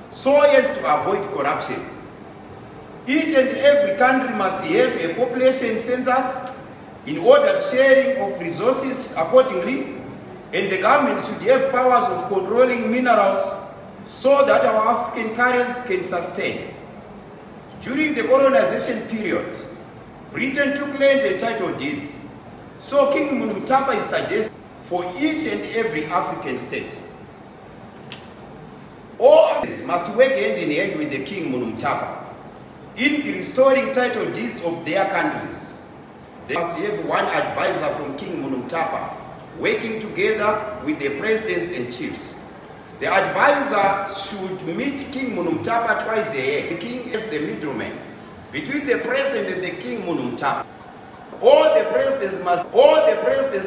so as to avoid corruption. Each and every country must have a population census in order to sharing of resources accordingly, and the government should have powers of controlling minerals so that our African currents can sustain. During the colonization period, Britain took land and title deeds, so King Munumtapa is suggested for each and every African state. All Africans must work hand in hand with the King Munumtapa in restoring title deeds of their countries. They must have one advisor from King Munumtapa, working together with the presidents and chiefs. The advisor should meet King Munumtapa twice a year. The king is the middleman between the president and the King Munumtapa. All the presidents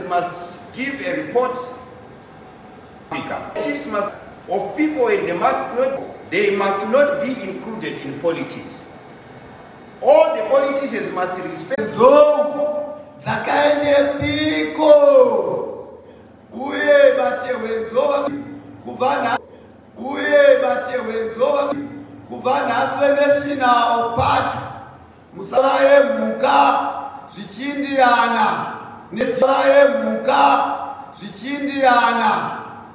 must give a report. Chiefs must of people, and they must not be included in politics. All the politicians must respect national party musalaye muka zvichindirana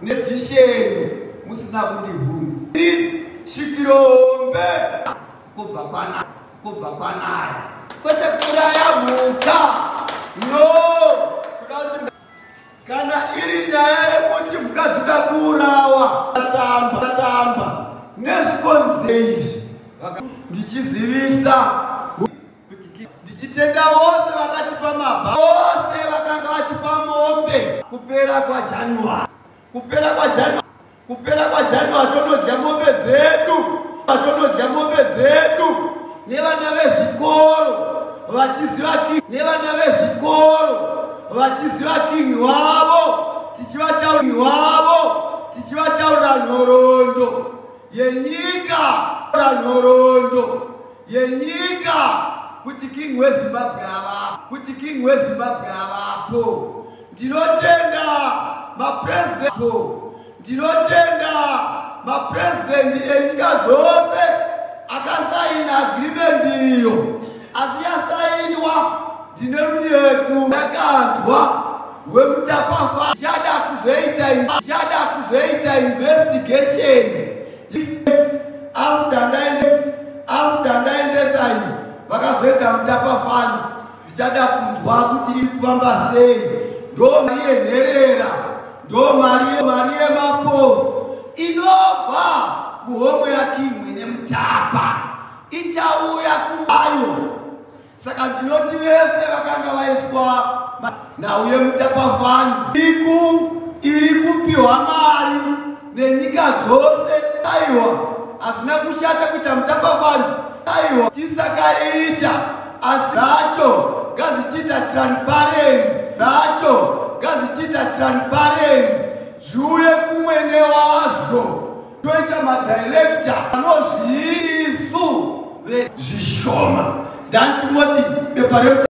netisheni musina kundivhunza shikirombe kubva kwanaye kwete kuraya muka no kana iri nyaya yekuti mukadzi takuurawa tsamba nezvikonzezvi ndichizivisa ndichitenda vose vakatipa mabha vose vakanga vatipa mombe kupera kwajanuari tonodya mombe dzedu nevana vezvikoro vachiziva kingi wavo tichivataurira nhoroondo yenyika kuti king wezimbabwe avapo. Ndinotenda mapresident enyika dzose akasaina agreement iyo, asi yasainwa ndine runyeku yakandwa wemutapafa chada kuzoita investigation after ndaendesai vakazoita mutapa funds ndichada kunzwa kuti iri kufamba sei, ndo mari yenherera, ndo mari yemapofu inobva muhomwe yakimwe nemutapa ichauya kumayo. Saka ndinoti vese vakanga vaiswa nhau yemutapa funds iri kupiwa mari nenyika dzose aiwa, asina kushata kuita mutapa funds aiwa tisakaita, asi racho ngazichiita transparency zviuye kumwene wazvo, toita madirector anozviisu zvishoma. Ndanchimoti bepa